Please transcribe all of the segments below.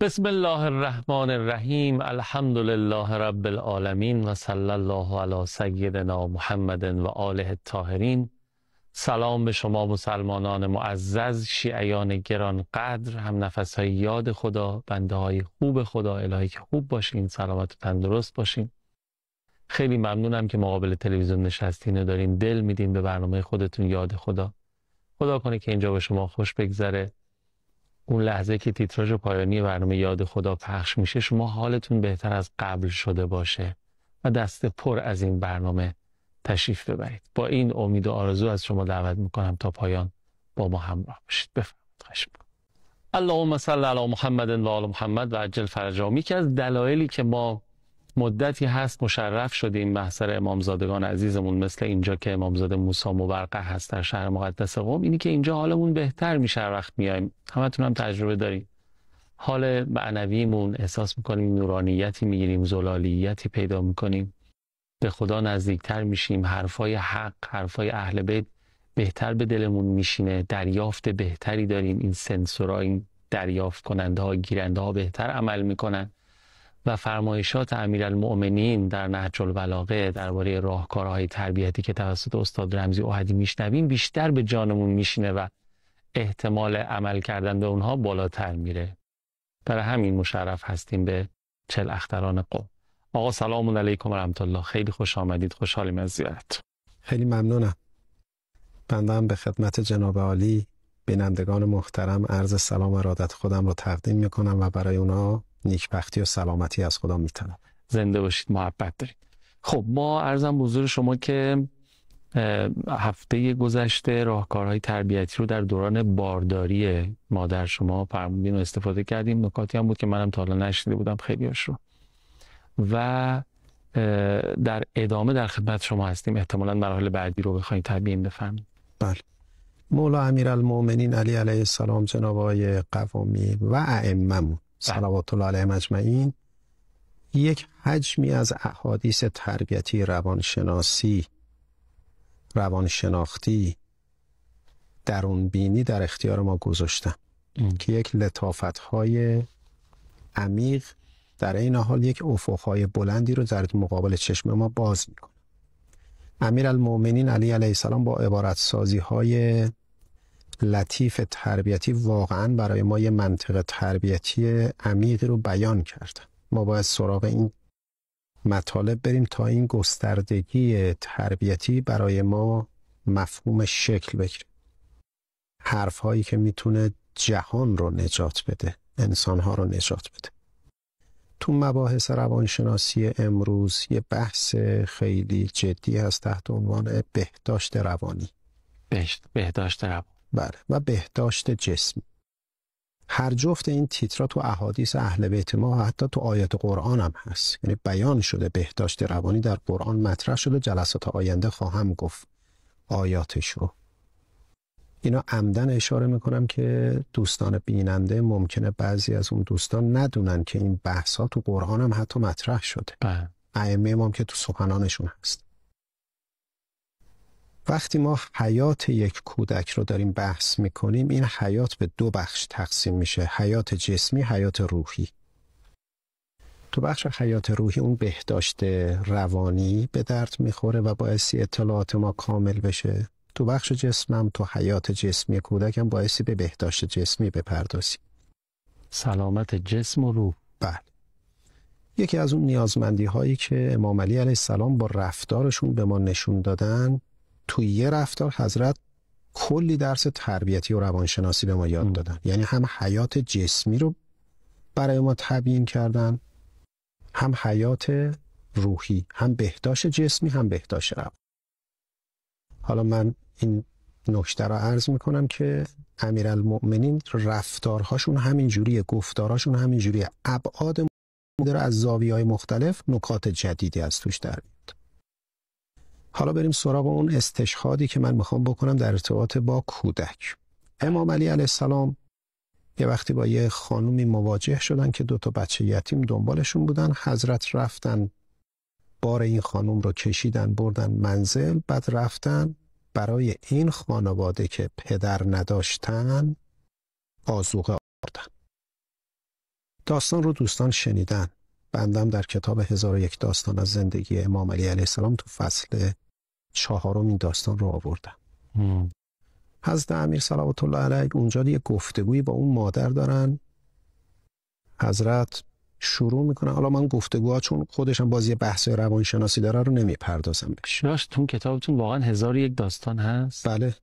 بسم الله الرحمن الرحیم. الحمد لله رب العالمین و صلی الله علی سیدنا محمد و آله الطاهرین. سلام به شما مسلمانان معزز، شیعیان گرانقدر، هم نفسهای یاد خدا، بنده های خوب خدا. الهی که خوب باشین، سلامت و تندرست باشین. خیلی ممنونم که مقابل تلویزیون نشستین و دارین دل میدین به برنامه خودتون یاد خدا. خدا کنه که اینجا به شما خوش بگذره. اون لحظه که تیتراژ پایانی برنامه یاد خدا پخش میشه شما حالتون بهتر از قبل شده باشه و دست پر از این برنامه تشریف ببرید. با این امید و آرزو از شما دعوت میکنم تا پایان با ما همراه باشید. بفرمایید. خواهش میکنم. اللهم صل علی محمد و آل محمد و عجل فرجهم. یکی از دلایلی که ما مدتی هست مشرف شدیم محضر امامزادگان عزیزمون مثل اینجا که امامزاده موسی مبرقه هست در شهر مقدس قم، اینی که اینجا حالمون بهتر میشه وقت میایم. همتون هم تجربه داریم. حال معنویمون احساس میکنیم، نورانیتی میگیریم، زلالیتی پیدا میکنیم، به خدا نزدیکتر میشیم، حرفای حق، حرفای اهل بیت بهتر به دلمون میشینه، دریافت بهتری داریم. این سنسورها، این دریافت کننده ها، گیرنده ها بهتر عمل میکنن و فرمایشات امیرالمؤمنین در نهج البلاغه درباره راهکارهای تربیتی که توسط استاد رمزی احدی میشنویم بیشتر به جانمون میشینه و احتمال عمل کردن به اونها بالاتر میره. برای همین مشرف هستیم به 40 اختران قم. آقا سلام علیکم و رحمت الله. خیلی خوش آمدید. خوشحالیم از زیارت. خیلی ممنونم. بنده هم به خدمت جناب عالی بینندگان محترم عرض سلام و ارادت خودم رو تقدیم میکنم و برای اونا نیکبختی و سلامتی از خدا میتونم. زنده باشید، محبت دارید. خب ما عرضم به حضور شما که هفته گذشته راهکارهای تربیتی رو در دوران بارداری مادر شما فرمودین و استفاده کردیم. نکاتی هم بود که منم تا حالا نشنیده بودم خیلیاش رو و در ادامه در خدمت شما هستیم. احتمالاً مراحل بعدی رو بخواید تبیین بفرمایید. بله. مولا امیرالمؤمنین علی علیه السلام، جناب آقای قوامی و ائمه‌مون صلوات الله علیهم اجمعین یک حجمی از احادیث تربیتی، روانشناسی، روانشناختی، درونبینی در اختیار ما گذاشتن که یک لطافت‌های عمیق در این حال یک افق‌های بلندی رو در مقابل چشم ما باز می‌کنه. امیرالمؤمنین علی علیه السلام با عبارت‌سازی‌های لطیف تربیتی واقعاً برای ما یه منطق تربیتی عمیقی رو بیان کردن. ما باید سراغ این مطالب بریم تا این گستردگی تربیتی برای ما مفهوم شکل بگیره. حرف‌هایی که میتونه جهان رو نجات بده، انسان‌ها رو نجات بده. تو مباحث روانشناسی امروز یه بحث خیلی جدی هست تحت عنوان بهداشت روانی. بهداشت روانی. بله، و بهداشت جسمی. هر جفت این تیترا تو احادیث اهل بیت ما و حتی تو آیات قرآن هم هست. یعنی بیان شده بهداشت روانی در قرآن مطرح شده. جلسات آینده خواهم گفت آیاتش رو. اینا عمدن اشاره میکنم که دوستان بیننده ممکنه بعضی از اون دوستان ندونن که این بحث ها تو قرآن هم حتی مطرح شده. ائمه ما هم که تو سخنانشون هست. وقتی ما حیات یک کودک رو داریم بحث میکنیم، این حیات به دو بخش تقسیم میشه: حیات جسمی، حیات روحی. تو بخش حیات روحی اون بهداشت روانی به درد میخوره و باعثی اطلاعات ما کامل بشه. تو بخش جسم هم، تو حیات جسمی کودک هم باعثی به بهداشت جسمی بپردازیم. سلامت جسم و روح. بله. یکی از اون نیازمندی هایی که امام علی علیه السلام با رفتارشون به ما نشون دادن، توی یه رفتار حضرت کلی درس تربیتی و روانشناسی به ما یاد دادن. یعنی هم حیات جسمی رو برای ما تبیین کردن، هم حیات روحی، هم بهداشت جسمی، هم بهداشت روانی. حالا من این نکته را عرض میکنم که امیرالمؤمنین رفتارهاشون همین جوریه، گفتارهاشون همین جوریه، ابعاد داره از زاویه‌های مختلف نکات جدیدی از توش در میاد. حالا بریم سراغ اون استشهادی که من میخوام بکنم در ارتباط با کودک. امام علی علیه السلام یه وقتی با یه خانومی مواجه شدن که 2 بچه یتیم دنبالشون بودن. حضرت رفتن بار این خانوم رو کشیدن بردن منزل، بعد رفتن برای این خانواده که پدر نداشتن آذوقه آوردن. داستان رو دوستان شنیدن. بندم در کتاب 1001 داستان از زندگی امام علی علیه السلام تو فصل 4 این داستان رو آوردم. حضرت امیر صلوات الله علیه اونجا یه گفتگویی با اون مادر دارن. حضرت شروع میکنه، حالا من گفتگوها چون خودشم بازی بحث روانشناسی داره رو نمیپردازم بهش. تو کتابتون واقعا 1001 داستان هست؟ بله.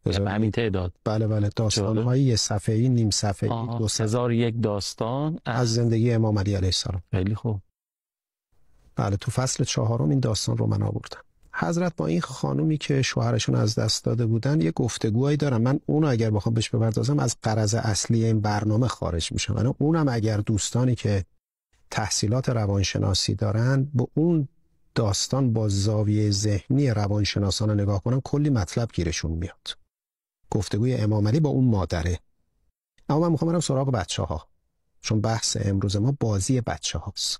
به همین تعداد؟ بله داستان‌های یه صفحه‌ای، نیم صفحه‌ای، 1001 داستان از زندگی امام علی علیه السلام. خیلی خوب. بله، تو فصل 4 این داستان رو من آوردم. حضرت با این خانومی که شوهرشون از دست داده بودن یه گفتگوهایی دارن. من اونو اگر بخوام بهش بپردازم از غرض اصلی این برنامه خارج میشم. یعنی اونم اگر دوستانی که تحصیلات روانشناسی دارن با اون داستان با زاویه ذهنی روانشناسان نگاه کنن کلی مطلب گیرشون میاد. گفتگوی امام علی با اون مادره. اما من میخوام برم سراغ بچه‌ها، چون بحث امروز ما بازی بچه‌هاست.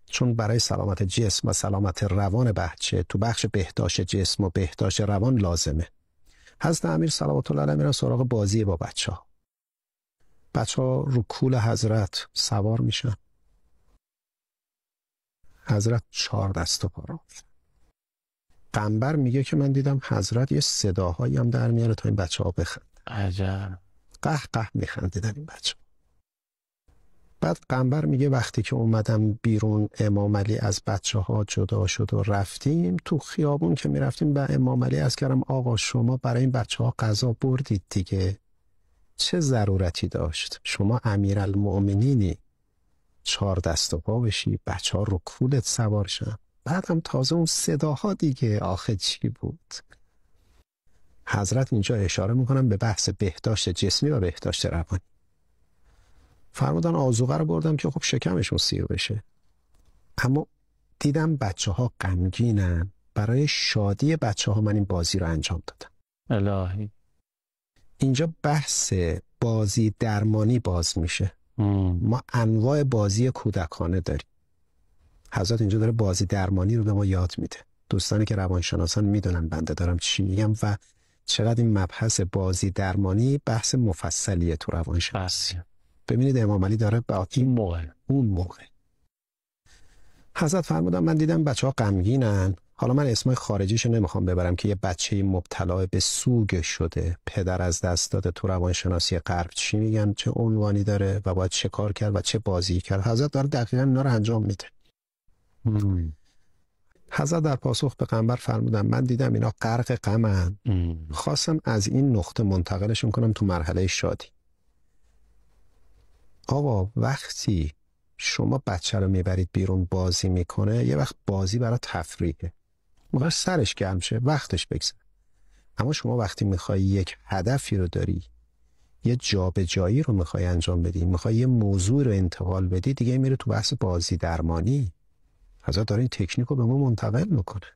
چون برای سلامت جسم و سلامت روان بچه تو بخش بهداشت جسم و بهداشت روان لازمه. حضرت امیر صلوات الله علیه میرن سراغ بازی با بچه‌ها. بچه‌ها رو کول حضرت سوار میشن. حضرت 4 دست و پا را قنبر میگه که من دیدم حضرت یه صداهایی هم در میاره تا این بچه‌ها بخند. عجب. قه میخندیدن این بچه. بعد قنبر میگه وقتی که اومدم بیرون امام علی از بچه‌ها جدا شد و رفتیم تو خیابون که میرفتیم به امام علی عرض کردم آقا شما برای این بچه‌ها غذا بردید دیگه، چه ضرورتی داشت شما امیرالمؤمنینی 4 دست و پا بشی بچه‌ها رو کولت سوار شن؟ بعدم تازه اون صداها دیگه آخه چی بود؟ حضرت اینجا اشاره میکنم به بحث بهداشت جسمی و بهداشت روانی. فرمودن آذوقه رو بردم که خب شکمشون سیر بشه، اما دیدم بچه‌ها غمگینن، برای شادی بچه‌ها من این بازی رو انجام دادم. الهی. اینجا بحث بازی درمانی باز میشه. ما انواع بازی کودکانه داریم. حضرت اینجا داره بازی درمانی رو به ما یاد میده. دوستانی که روانشناسان میدونن بنده دارم چی میگم و چقدر این مبحث بازی درمانی بحث مفصلیه تو روانشناسی. ببینید امام علی داره به اون موقع حضرت فرمودن من دیدم بچه‌ها غمگینن. حالا من اسمای خارجیشو نمیخوام ببرم که یه بچه مبتلا به سوگ شده، پدر از دست داده، تو روانشناسی غرب چی میگن، چه عنوانی داره و باید چه کار کرد و چه بازی کرد. حضرت داره دقیقاً اینا رو انجام میده. حضرت در پاسخ به قنبر فرمودن من دیدم اینا غرق غمن، خواستم از این نقطه منتقلشون کنم تو مرحله شادی. آقا وقتی شما بچه رو میبرید بیرون بازی میکنه، یه وقت بازی برای تفریحه، میخوای سرش گرم شه، وقتش بگذره. اما شما وقتی میخوای یک هدفی رو داری، یه جابجایی رو میخوای انجام بدی، میخوای یه موضوع رو انتقال بدی، دیگه میره تو بحث بازی درمانی. حضرت داره این تکنیک رو به ما منتقل میکنه.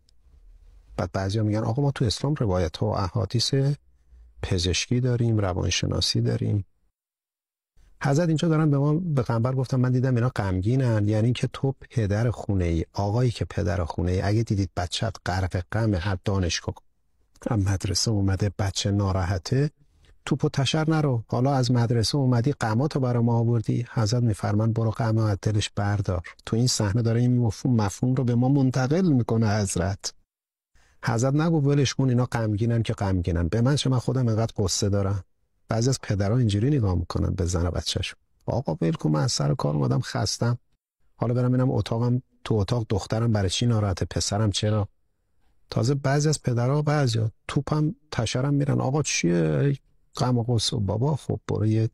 بعد بعضیا میگن آقا ما تو اسلام روایت ها و احادیث پزشکی داریم، روانشناسی داریم. حضرت اینجا دارن به ما به قنبر گفتن من دیدم اینا غمگینن، یعنی که تو پدر خونه ای، آقایی که پدر خونه ای، اگه دیدید بچت غرق غمه، هر دانشگاه مدرسه اومده بچه ناراحته، توپو تشر نرو، حالا از مدرسه اومدی غماتو برای ما آوردی، حضرت میفرمان برو غمو از دلش بردار. تو این صحنه داره این مفهوم رو به ما منتقل میکنه. حضرت نگو ولش کن اینا غمگینن که غمگینن، به من چه، من خودم اینقدر قصه دارم. بعضی از پدرها اینجوری نگاه میکنن به زن و بچه‌شون، آقا ول کن من از سر کار اومدم خستم، حالا برم اینم اتاقم، تو اتاق دخترم برای چی ناراحته، پسرم چرا. تازه بعضی از پدرها بعضیا توپم تشرم میرن، آقا چیه غم و غصه. بابا خب برو یه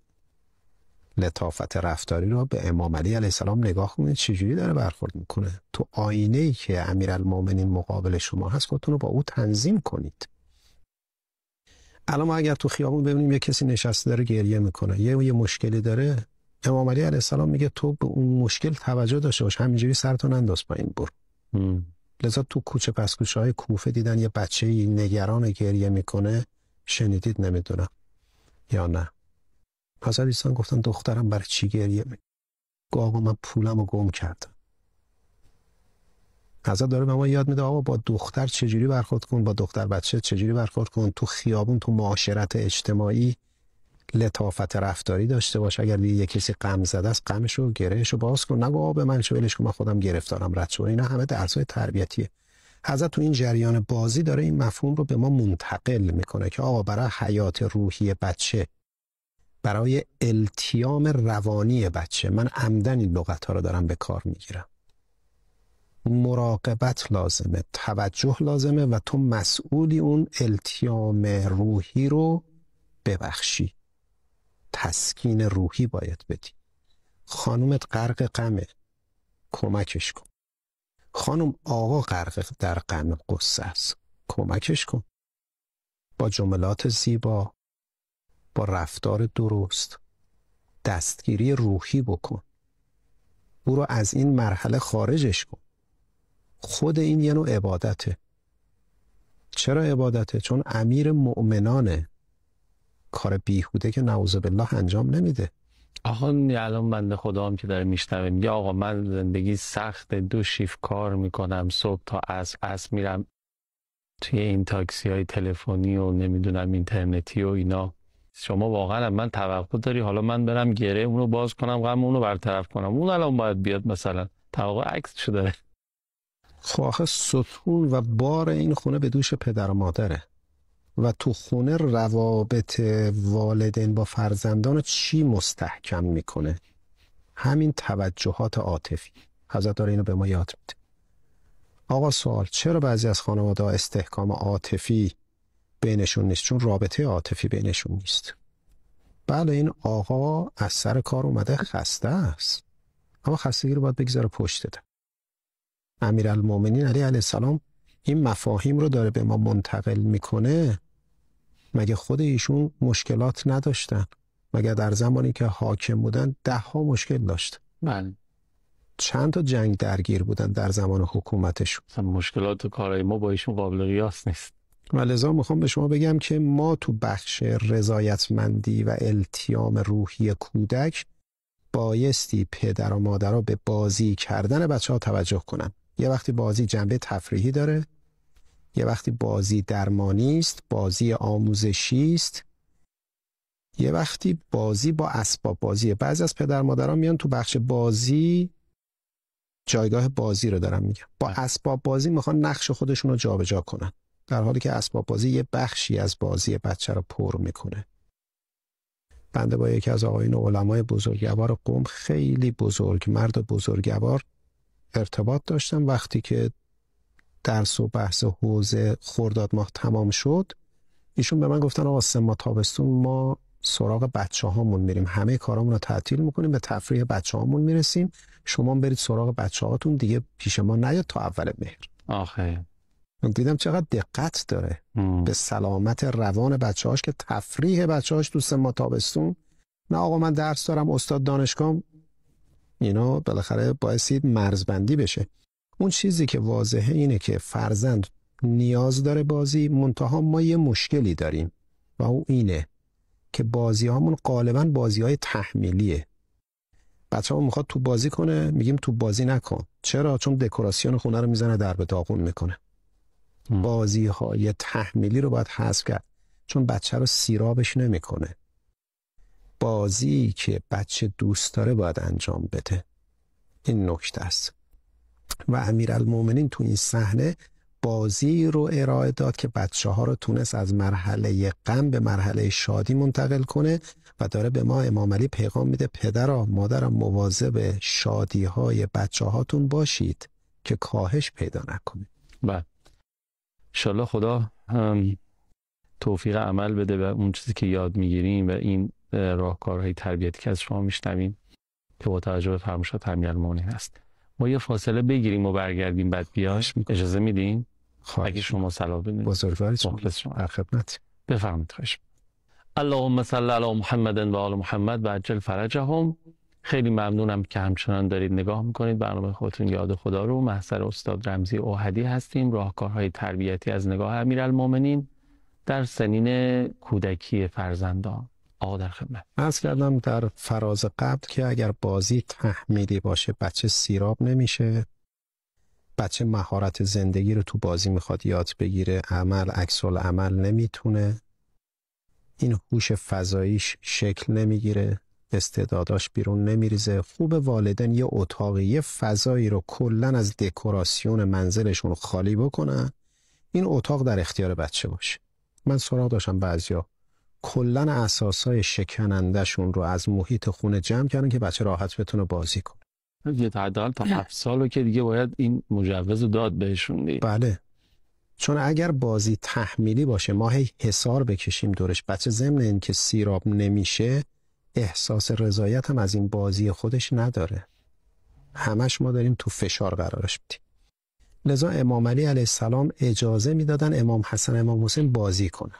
لطافت رفتاری رو به امام علی علیه السلام نگاه کنید چجوری داره برخورد میکنه. تو آینه‌ای که امیرالمومنین مقابل شما هست خودتون رو با او تنظیم کنید. الان ما اگر تو خیابون ببینیم یه کسی نشسته داره گریه میکنه، یه مشکلی داره، امام علی علیه السلام میگه تو به اون مشکل توجه داشته باش، همینجوری سرتون انداز پایین برو. لذا تو کوچه پس کوچه های کوفه دیدن یه بچه نگران گریه میکنه، شنیدید نمیدونم یا نه. حضرت عیسی گفتن دخترم برای چی گریه میکنه؟ آقا من پولمو گم کردم. حضرت داره به ما یاد میده آقا با دختر چجوری برخورد کن، با دختر بچه چجوری برخورد کن، تو خیابون، تو معاشرت اجتماعی لطافت رفتاری داشته باش. اگر دیگه یه کسی غم زده است، غمشو گرهشو باز کن، نگو به من چه ولش کن، من خودم گرفتارم، رد شو. اینا همه درس‌های تربیتیه. حضرت تو این جریان بازی داره این مفهوم رو به ما منتقل میکنه که آقا برای حیات روحی بچه، برای التیام روانی بچه، من عمدن این لغت‌ها رو دارم به کار میگیرم، مراقبت لازمه، توجه لازمه و تو مسئولی اون التیام روحی رو ببخشی. تسکین روحی باید بدی. خانومت غرق غمه، کمکش کن. خانم آقا غرق در غم قصه است، کمکش کن. با جملات زیبا، با رفتار درست، دستگیری روحی بکن. او رو از این مرحله خارجش کن. خود این یه نوع عبادته. چرا عبادته؟ چون امیر مؤمنانه، کار بیهوده که نعوذ بالله انجام نمیده. آقا الان بنده خدا هم که داره میشنوه میگه آقا من زندگی سخت، 2 شیفت کار میکنم، صبح تا عصر میرم توی این تاکسی های تلفنی و نمیدونم اینترنتی و اینا. شما واقعا من توقع داری حالا من برم گره اونو باز کنم، غم اونو برطرف کنم؟ اون الان باید بیاد مثلا؟ توقع عکسشو داره. خب آخه ستون و بار این خونه به دوش پدر و مادره و تو خونه روابط والدین با فرزندان چی مستحکم میکنه؟ همین توجهات عاطفی. حضرت داره اینو به ما یاد میده. آقا سوال، چرا بعضی از خانواده‌ها استحکام عاطفی بینشون نیست؟ چون رابطه عاطفی بینشون نیست. بله این آقا از سر کار اومده خسته است، اما خستگی رو باید بگذاره پشت ده. امیرالمومنین علیه السلام این مفاهیم رو داره به ما منتقل میکنه. مگه خود ایشون مشکلات نداشتن؟ مگه در زمانی که حاکم بودن 10 مشکل داشت؟ بله. چند تا جنگ درگیر بودن در زمان حکومتشون. مشکلات و کارهای ما با ایشون قابل قیاس نیست. و لذا میخوام به شما بگم که ما تو بخش رضایتمندی و التیام روحی کودک بایستی پدر و مادرها به بازی کردن بچه‌ها توجه کنن. یه وقتی بازی جنبه تفریحی داره، یه وقتی بازی درمانی است، بازی آموزشی است، یه وقتی بازی با اسباب بازیه. بعضی از پدر مادرها میان تو بخش بازی، جایگاه بازی رو دارم میگم، با اسباب بازی میخوان نقش خودشون رو جابجا کنن، در حالی که اسباب بازی یه بخشی از بازی بچه رو پر میکنه. بنده با یکی از آقایون علمای بزرگوار قم، خیلی بزرگ مرد بزرگوار، ارتباط داشتم. وقتی که درس و بحث حوزه خرداد ماه تمام شد، ایشون به من گفتن آقا 3 ماه تابستون ما سراغ بچه هامون میریم، همه کارامون رو تعطیل میکنیم، به تفریح بچه هامون میرسیم، شما برید سراغ بچه هاتون، دیگه پیش ما نیاد تا اول مهر. آخه دیدم چقدر دقت داره به سلامت روان بچه هاش، که تفریح بچه هاش تو 3 ماه تابستون، نه آقا من درس دارم استاد دانشگاه. اینا بالاخره بایستید مرزبندی بشه. اون چیزی که واضحه اینه که فرزند نیاز داره بازی، منتها ما یه مشکلی داریم و اون اینه که بازی هامون غالباً بازی های تحمیلیه. بچه ها میخواد تو بازی کنه، میگیم تو بازی نکن. چرا؟ چون دکوراسیون خونه رو میزنه در به داغون میکنه. بازی های تحمیلی رو باید حذف کرد، چون بچه رو سیرابش نمیکنه. بازی که بچه دوست داره باید انجام بده. این نکته است. و امیرالمومنین تو این صحنه بازی رو ارائه داد که بچه ها رو تونست از مرحله غم به مرحله شادی منتقل کنه و داره به ما امام علی پیغام میده پدرها مادرها مواظب شادی های بچه هاتون باشید که کاهش پیدا نکنه. بله. انشالله خدا توفیق عمل بده به اون چیزی که یاد میگیریم و این راهکارهای تربیتی که از شما میشنویم که با توجه به فرمایشات امیرالمومنین هست. ما یه فاصله بگیریم و برگردیم بعد بیاش. اجازه میدین؟ اگه شما صلاح بدین. بزرگواری مخلص شما. در خدمت. بفرمایید. خواهش. اللهم صل علی محمد و آل محمد و عجل فرجهم. خیلی ممنونم که همچنان دارید نگاه میکنید برنامه خودتون یاد خدا رو. محضر استاد رمزی اوحدی هستیم. راهکارهای تربیتی از نگاه امیرالمومنین در سنین کودکی فرزندان. آقا در خدمت. عرض کردم در فراز قبل که اگر بازی تحمیلی باشه بچه سیراب نمیشه. بچه مهارت زندگی رو تو بازی میخواد یاد بگیره، عمل عکس العمل نمیتونه. این هوش فضاییش شکل نمیگیره، استعداداش بیرون نمیریزه. خوب والدین یه اتاقی، یه فضایی رو کلن از دکوراسیون منزلشون خالی بکنن، این اتاق در اختیار بچه باشه. من سراغ داشتم بعضیا کلن اساسای شکنندهشون رو از محیط خونه جمع کردن که بچه راحت بتونه بازی کنه. یه حداقل تا 7 سالو که دیگه باید این مجوز رو داد بهشون دیگه. بله، چون اگر بازی تحمیلی باشه ما هی حصار بکشیم دورش، بچه ضمن این که سیراب نمیشه احساس رضایت هم از این بازی خودش نداره، همش ما داریم تو فشار قرارش بدیم. لذا امام علی علیه السلام اجازه میدادن امام حسن امام حسین بازی کنن.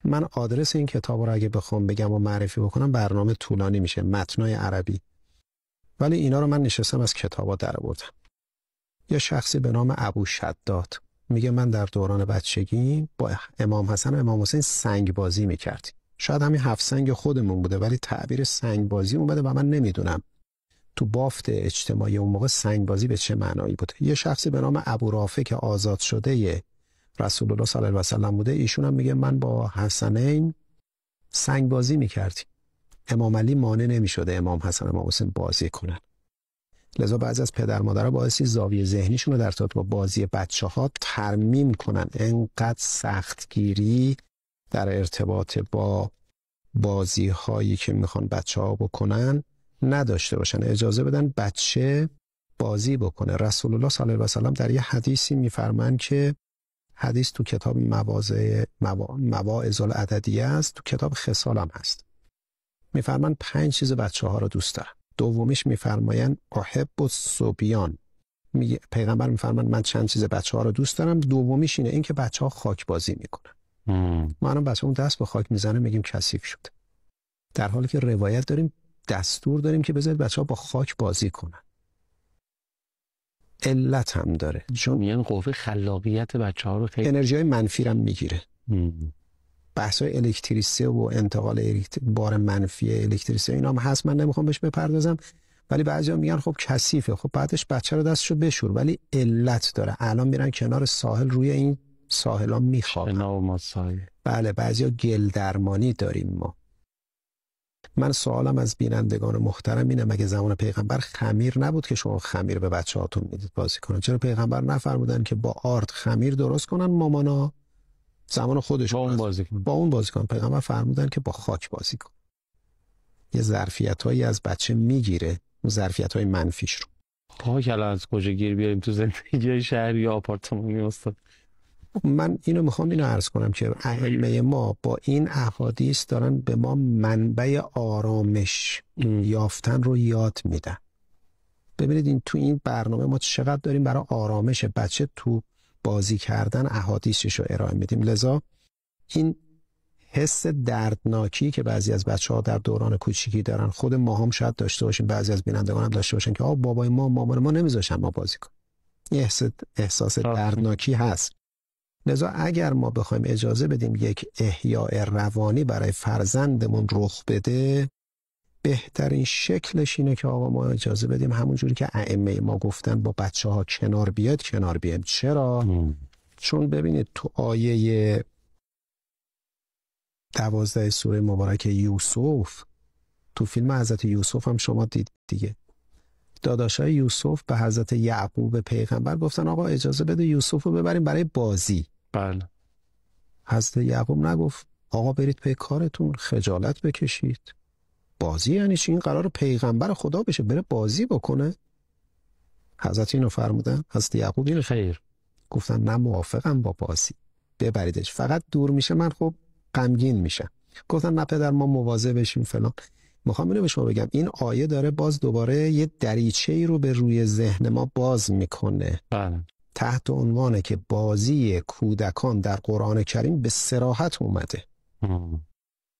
من آدرس این کتاب رو اگه بخوام بگم و معرفی بکنم برنامه طولانی میشه، متنای عربی، ولی اینا رو من نشستم از کتابا در آوردم. یه شخصی به نام ابو شداد میگه من در دوران بچگی با امام حسن و امام حسین سنگ بازی میکردیم. شاید همین 7 سنگ خودمون بوده، ولی تعبیر سنگ بازی اومده و من نمیدونم تو بافت اجتماعی اون موقع سنگ بازی به چه معنایی بوده. یه شخصی به نام ابو رافع که آزاد شده رسول الله صلی الله علیه و سلم بوده، ایشون هم میگه من با حسنین سنگ بازی میکردیم. امام علی مانع نمیشده امام حسن امام حسین بازی کنن. لذا بعضی از پدر مادرها باعثی زاویه ذهنیشون رو در ارتباط با بازی بچه‌ها ترمیم کنن، انقدر سختگیری در ارتباط با بازی هایی که میخوان بچه‌ها بکنن نداشته باشن، اجازه بدن بچه بازی بکنه. رسول الله صلی الله علیه و سلم در یه حدیثی میفرمان که حدیث تو کتاب مواعظ العددیه است، تو کتاب خصال هم هست. میفرمان 5 چیز بچه‌ها رو دوست دارم. دومیش میفرمایند احب الصبیان، میگه پیغمبر میفرمان من چند چیز بچه‌ها رو دوست دارم، دومیش اینه، این که بچه‌ها خاک بازی میکنن. ما الان بچه‌مون دست به خاک میزنه میگیم کثیف شد، در حالی که روایت داریم، دستور داریم که بذارید بچه‌ها با خاک بازی کنن. علت هم داره، چون یعنی قوه خلاقیت بچه‌ها رو خیلی انرژی‌های منفی رو میگیره. بحث‌های الکتریسته و انتقال بار منفی الکتریسته اینا هم هست، من نمیخوام بهش بپردازم، ولی بعضیا میگن خب کثیفه، خب بعدش بچه رو دستشو بشور، ولی علت داره. الان میرن کنار ساحل روی این ساحل‌ها میخوابن. بله، بعضیا گل درمانی داریم ما. من سوالم از بینندگان محترم اینه، مگه زمان پیغمبر خمیر نبود که شما خمیر به بچه‌هاتون میدید بازی کنن؟ چرا پیغمبر نفرمودن که با آرد خمیر درست کنن مامانا زمان خودش با اون بازی کنن؟ پیغمبر فرمودن که با خاک بازی کن. یه ظرفیتایی از بچه میگیره، اون ظرفیت‌های منفیش رو. خاک الان از کجا گیر بیاریم تو زندگی شهری یا آپارتمانی استاد؟ من اینو عرض کنم که ائمه ما با این احادیث دارن به ما منبع آرامش یافتن رو یاد میدن. ببینید این تو این برنامه ما چقدر داریم برای آرامش بچه تو بازی کردن احادیثش رو ارائه میدیم. لذا این حس دردناکی که بعضی از بچه‌ها در دوران کوچیکی دارن، خود ما هم شاید داشته باشیم، بعضی از بینندگان هم داشته باشن که بابای ما مامان ما نمیذاشن ما بازی کنیم. این احساس دردناکی هست. لذا اگر ما بخوایم اجازه بدیم یک احیاء روانی برای فرزندمون رخ بده، بهترین شکلش اینه که آقا ما اجازه بدیم همونجوری که ائمه ما گفتن با بچه‌ها کنار بیاد کنار بیایم. چرا؟ چون ببینید تو آیه 12 سوره مبارک یوسف، تو فیلم حضرت یوسف هم شما دیدید دیگه، داداشای یوسف به حضرت یعقوب پیغمبر گفتن آقا اجازه بده یوسف رو ببریم برای بازی. بله. حضرت یعقوب نگفت آقا برید پی کارتون، خجالت بکشید. بازی یعنی چی؟ این قرار پیغمبر خدا بشه بره بازی بکنه؟ حضرت اینو فرمودن؟ حضرت یعقوب اینو خیر گفتن نه موافقم با بازی، ببریدش، فقط دور میشه من خب غمگین میشم. گفتن نه پدر ما مواظب بشیم فلان. میخوام اینو به شما بگم، این آیه داره باز دوباره یه دریچه‌ای رو به روی ذهن ما باز میکنه. بله. تحت عنوانه که بازی کودکان در قرآن کریم به صراحت اومده.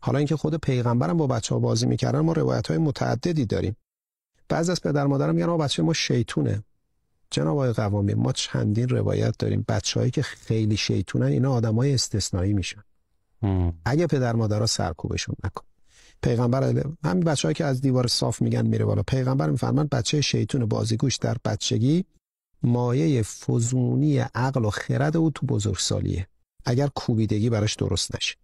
حالا اینکه خود پیغمبرم با بچه‌ها بازی میکردن، ما روایت‌های متعددی داریم. بعضی از پدر مادرها میگن بچه ما شیطونه. جناب آقای قوامی، ما چندین روایت داریم بچه‌هایی که خیلی شیطونن اینا آدمای استثنایی میشن. اگه پدر مادرها سرکوبشون نکن. پیغمبر همین بچه‌هایی که از دیوار صاف میگن میره بالا، پیغمبر میفرمان بچه شیطون بازیگوش در بچگی مایه فزونی عقل و خرد او تو بزرگسالیه، اگر کوبیدگی براش درست نشه.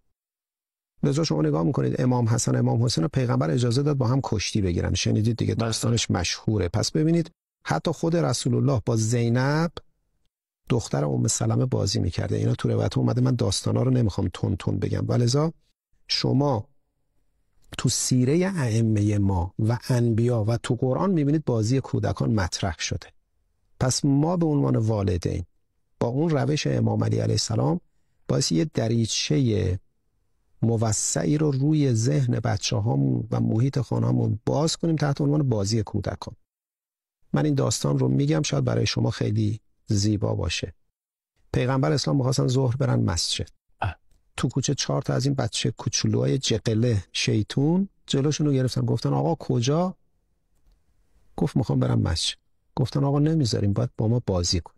لذا شما نگاه میکنید امام حسن امام حسین پیغمبر اجازه داد با هم کشتی بگیرن، شنیدید دیگه، داستانش مشهوره. پس ببینید حتی خود رسول الله با زینب دختر ام سلمه بازی میکرده. اینا تو روایت اومده، من داستانا رو نمیخوام تون تون بگم. ولذا شما تو سیره ائمه ما و انبیا و تو قرآن میبینید بازی کودکان مطرح شده. پس ما به عنوان والدین با اون روش امام علی علیه السلام باعث یه دریچه موسعی رو روی ذهن بچه‌هامون و محیط خانه‌مون باز کنیم تحت عنوان بازی کودکان. من این داستان رو میگم شاید برای شما خیلی زیبا باشه. پیغمبر اسلام می‌خواستن ظهر برن مسجد. تو کوچه 4 تا از این بچه کوچولوهای جقله شیطون جلوشون رو گرفتن، گفتن آقا کجا؟ گفت میخوام برم مسجد. گفتن آقا نمیذاریم، باید با ما بازی کن.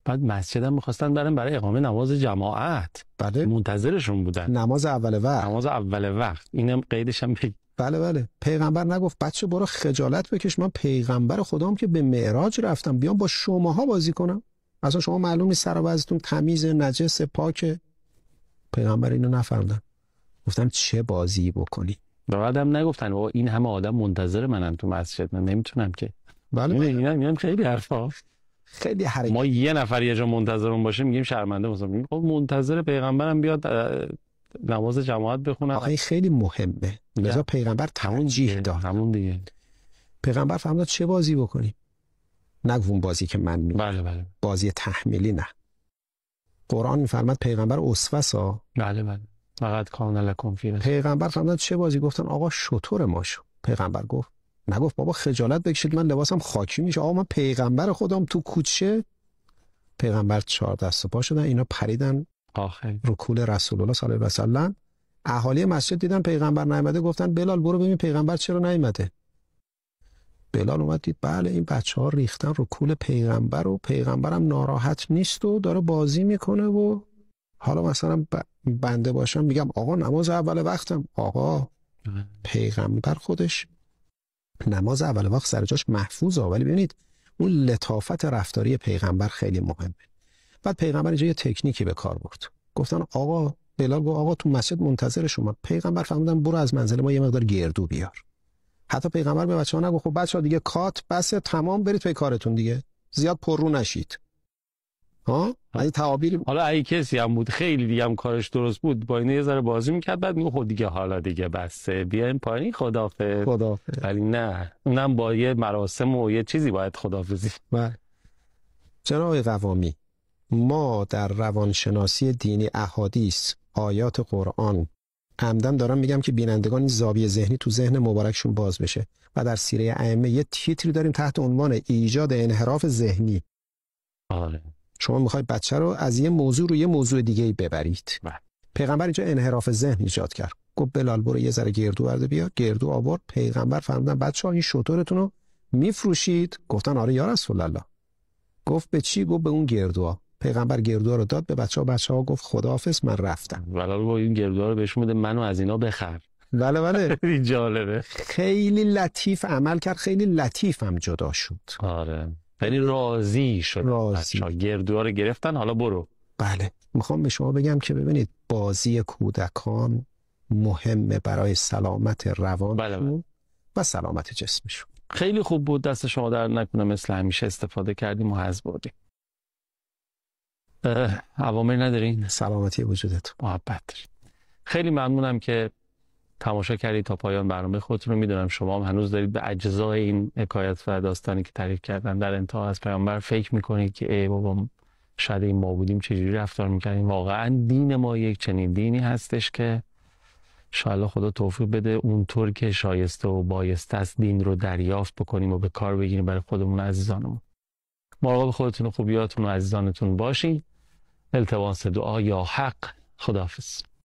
بعد مسجد هم میخواستن برن برای اقامه نماز جماعت. بله، منتظرشون بودن. نماز اول وقت. نماز اول وقت. اینم قیدش هم بله. پیغمبر نگفت بچه برو خجالت بکش، من پیغمبر خدام که به معراج رفتم بیام با شماها بازی کنم؟ اصلا شما معلوم نیست سر و وضعتون تمیز، نجس، پاکه؟ پیغمبر اینو نفهمیدن، گفتن چه بازی بکنی. بعدم نگفتن او این همه آدم منتظر منن تو مسجد، من نمیتونم که. بله اینا خیلی حرفا، خیلی حرکت. ما یه نفر یه جا منتظرمون باشه میگیم شرمنده، مثلا میگیم خب منتظر پیغمبرم بیاد نماز جماعت بخونه. آخه خیلی مهمه. لذا پیغمبر ترجیح داد. همون دیگه. پیغمبر فهمید چه بازی بکنیم. نگو اون بازی که من میگم. بله. بازی تحمیلی نه. قرآن میفرماد پیغمبر اسوه سا. بله. فقط کان لکم فی رسول. پیغمبر فهمید چه بازی، گفتن آقا شطور ما شو. پیغمبر گفت نگفت بابا خجالت بکشید من لباسم خاکی میشه، آقا من پیغمبر خودم تو کوچه. پیغمبر 4 دست و پا شدن، اینا پریدن رو کول رسول الله صلی الله علیه و سلم. اهالی مسجد دیدن پیغمبر نیامده، گفتن بلال برو ببین پیغمبر چرا نیامده. بلال اومد دید بله این بچه‌ها ریختن رو کول پیغمبر و پیغمبرم ناراحت نیست و داره بازی میکنه و حالا مثلا بنده باشم میگم آقا نماز اول وقتم. آقا پیغمبر خودش نماز اول وقت سر جاش محفوظه، ولی ببینید اون لطافت رفتاری پیغمبر خیلی مهمه. بعد پیغمبر اینجا یه تکنیکی به کار برد، گفتن آقا بلال گفت آقا تو مسجد منتظر شما. پیغمبر فرمودن برو از منزل ما یه مقدار گردو بیار. حتی پیغمبر به بچه‌ها نگفت خب بچه‌ها دیگه کات بسه تمام برید پی کارتون دیگه، زیاد پررو نشید. این تعابیر. حالا اگه کسی هم بود خیلی دیگه هم کارش درست بود با اینه یه ذره بازی میکرد، بعد میگه خود دیگه حالا دیگه بسه بیایم پایین خدافظ. ولی نه، اونم با یه مراسم و یه چیزی باید خدافظی. جناب قوامی، ما در روانشناسی دینی احادیث آیات قرآن عمدن دارم میگم که بینندگان این زاویه ذهنی تو ذهن مبارکشون باز بشه و در سیره ائمه یه تیتری داریم تحت عنوان ایجاد انحراف ذهنی. شما میخواید بچه رو از یه موضوع رو یه موضوع دیگه ببرید. پیغمبر اینجا انحراف ذهن ایجاد کرد، گفت بلال برو یه ذره گردو برده بیا. گردو آورد. پیغمبر فرمودن بچه‌ها این شترتون رو میفروشید؟ گفتن آره یا رسول الله. گفت به چی؟ گفت به اون گردوها. پیغمبر گردوها رو داد به بچه‌ها گفت خداحافظ من رفتم. بلال با این گردوها رو بهشون بده منو از اینا بخر. بله این جالبه. خیلی لطیف عمل کرد، خیلی لطیف هم جدا شد. آره یعنی راضی شد. بچه‌ها گردوها رو گرفتن، حالا برو. بله میخوام به شما بگم که ببینید بازی کودکان مهمه برای سلامت روانشون و سلامت جسمشون. خیلی خوب بود، دست شما در نکنه، مثل همیشه استفاده کردیم و حظ بردیم. اوامر ندارین؟ سلامتی وجودت. محبت دارین. خیلی ممنونم که تماشا کردید تا پایان برنامه خودتون رو. میدونم شما هم هنوز دارید به اجزای این حکایت و داستانی که تعریف کردن در انتها از پیامبر فکر میکنید که ای بابا شاید این ما بودیم چجوری رفتار میکردیم. واقعا دین ما یک چنین دینی هستش که انشاءالله خدا توفیق بده اونطور که شایسته و بایسته است دین رو دریافت بکنیم و به کار بگیریم برای خودمون و عزیزانمون. مراقب خودتون و خوبیاتون و عزیزانتون باشین. التماس دعا یا حق. خداحافظ.